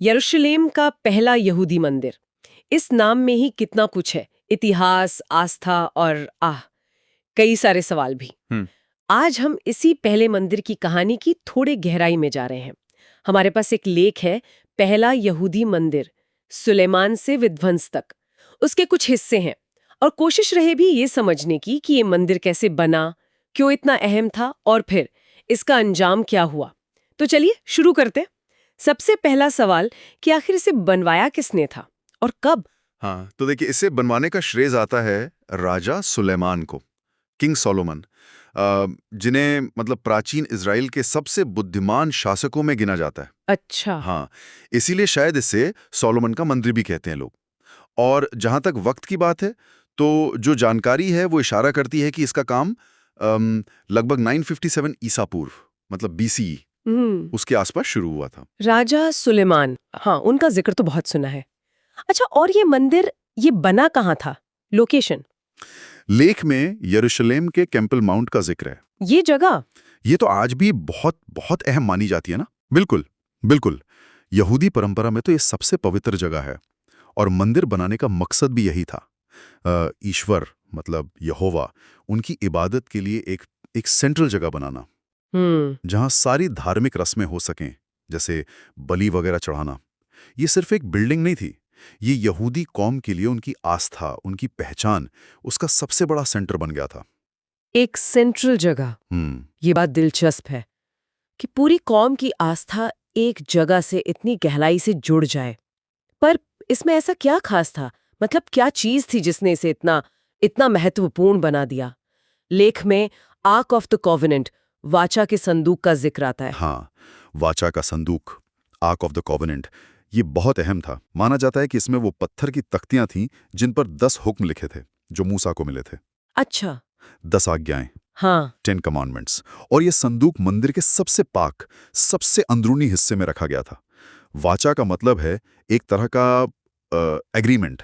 यरूशलेम का पहला यहूदी मंदिर। इस नाम में ही कितना कुछ है, इतिहास, आस्था और कई सारे सवाल भी। आज हम इसी पहले मंदिर की कहानी की थोड़े गहराई में जा रहे हैं। हमारे पास एक लेख है, पहला यहूदी मंदिर, सुलेमान से विध्वंस तक। उसके कुछ हिस्से हैं और कोशिश रहे भी ये समझने की कि ये मंदिर कैसे बना, क्यों इतना अहम था और फिर इसका अंजाम क्या हुआ। तो चलिए शुरू करते हैं। सबसे पहला सवाल कि आखिर इसे बनवाया किसने था और कब? हाँ, तो देखिए, इसे बनवाने का श्रेय जाता है राजा सुलेमान को, किंग सोलोमन, जिन्हें मतलब प्राचीन इज़राइल के सबसे बुद्धिमान शासकों में गिना जाता है। अच्छा। हाँ, इसीलिए शायद इसे सोलोमन का मंदिर भी कहते हैं लोग। और जहाँ तक वक्त की बात है, तो जो जानकारी है वो इशारा करती है कि इसका काम लगभग 957 ईसा पूर्व, मतलब BCE, उसके आसपास शुरू हुआ था। राजा सुलेमान, हाँ, उनका जिक्र तो बहुत सुना है। अच्छा, और ये मंदिर ये बना कहाँ था? लोकेशन? लेख में यरूशलेम के कैंपल माउंट का जिक्र है। ये जगह? ये तो आज भी बहुत बहुत अहम मानी जाती है ना। बिल्कुल, बिल्कुल। यहूदी परंपरा में तो ये सबसे पवित्र जगह है और मंदिर बनाने का मकसद भी यही था। ईश्वर मतलब यहोवा, उनकी इबादत के लिए एक सेंट्रल जगह बनाना, जहां सारी धार्मिक रस्में हो सकें, जैसे बलि वगैरह चढ़ाना। ये सिर्फ एक बिल्डिंग नहीं थी, ये यहूदी कौम के लिए उनकी आस्था, उनकी पहचान, उसका सबसे बड़ा सेंटर बन गया था। एक सेंट्रल जगह। ये बात दिलचस्प है कि पूरी कौम की आस्था एक जगह से इतनी गहराई से जुड़ जाए। पर इसमें ऐसा क्या खास था? मतलब क्या चीज थी जिसने इसे इतना इतना महत्वपूर्ण बना दिया? लेख में आर्क ऑफ द कॉवेनेंट, वाचा के संदूक का जिक्र आता है। हाँ, वाचा का संदूक, आर्क ऑफ द कॉवेनेंट, ये बहुत अहम था। माना जाता है कि इसमें वो पत्थर की तख्तियां थीं जिन पर 10 हुक्म लिखे थे, जो मूसा को मिले थे। अच्छा। 10 आज्ञाएं, हाँ। 10 कमांडमेंट्स। और ये संदूक मंदिर के सबसे पाक, सबसे अंदरूनी हिस्से में रखा गया था। वाचा का मतलब है एक तरह का एग्रीमेंट,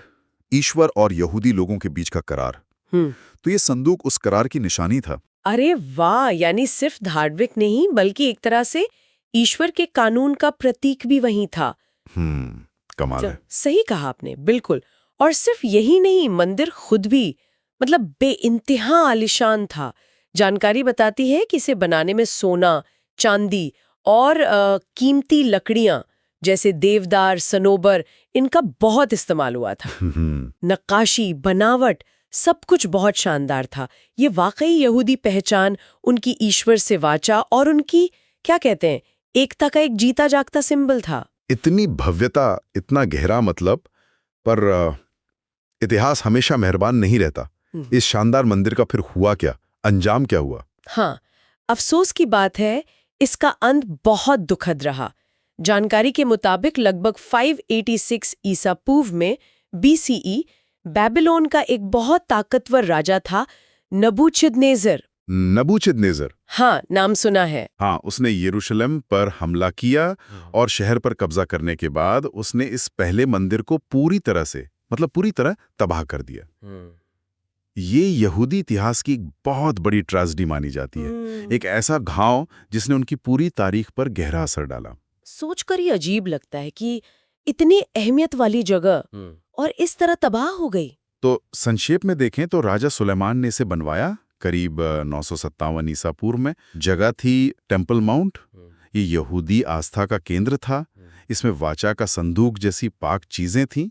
ईश्वर और यहूदी लोगों के बीच का करार। तो ये संदूक उस करार की निशानी था। अरे वाह, यानी सिर्फ धार्मिक नहीं बल्कि एक तरह से ईश्वर के कानून का प्रतीक भी वही था। कमाल है। सही कहा आपने, बिल्कुल। और सिर्फ यही नहीं, मंदिर खुद भी मतलब बेइंतहा आलीशान था। जानकारी बताती है कि इसे बनाने में सोना, चांदी और कीमती लकड़ियां जैसे देवदार, सनोबर, इनका बहुत इस्तेमाल हुआ था। नक्काशी, बनावट, सब कुछ बहुत शानदार था। ये वाकई यहूदी पहचान, उनकी ईश्वर से वाचा और उनकी क्या कहते हैं, एकता का एक जीता जागता सिंबल था। इतनी भव्यता, इतना गहरा मतलब, पर इतिहास हमेशा मेहरबान नहीं रहता। इस शानदार मंदिर का फिर हुआ क्या, अंजाम क्या हुआ? हाँ, अफसोस की बात है, इसका अंत बहुत दुखद रहा। जानकारी के मुताबिक लगभग 586 ईसा पूर्व में BCE, बेबीलोन का एक बहुत ताकतवर राजा था, नबूचदनेस्सर। नबूचदनेस्सर। हाँ, नाम सुना है। हाँ, उसने यरूशलेम पर हमला किया और शहर पर कब्जा करने के बाद उसने इस पहले मंदिर को पूरी तरह से, मतलब पूरी तरह तबाह कर दिया। ये यहूदी इतिहास की एक बहुत बड़ी ट्रेजेडी मानी जाती है। एक ऐसा घाव जिसने उनकी पूरी तारीख पर गहरा असर डाला। सोचकर ही अजीब लगता है कि इतनी अहमियत वाली जगह और इस तरह तबाह हो गई। तो संक्षेप में देखें तो राजा सुलेमान ने इसे बनवाया करीब 957 ईसा पूर्व में। जगह थी टेम्पल माउंट। ये यहूदी आस्था का केंद्र था। इसमें वाचा का संदूक जैसी पाक चीजें थीं।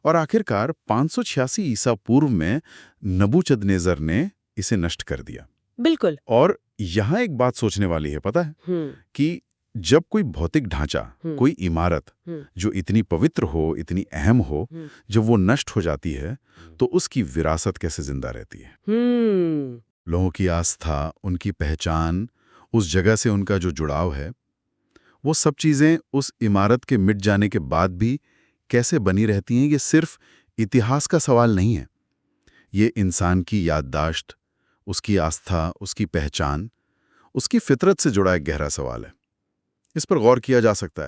और आखिरकार 586 ईसा पूर्व में नबूचदनेस्सर ने इसे नष्ट कर दिया। बिल्कुल। और यहाँ एक बात सोचने वाली है, पता है, कि जब कोई भौतिक ढांचा, कोई इमारत जो इतनी पवित्र हो, इतनी अहम हो, जब वो नष्ट हो जाती है तो उसकी विरासत कैसे जिंदा रहती है? लोगों की आस्था, उनकी पहचान, उस जगह से उनका जो जुड़ाव है, वो सब चीजें उस इमारत के मिट जाने के बाद भी कैसे बनी रहती हैं? ये सिर्फ इतिहास का सवाल नहीं है। ये इंसान की याददाश्त, उसकी आस्था, उसकी पहचान, उसकी फितरत से जुड़ा एक गहरा सवाल है। इस पर गौर किया जा सकता है।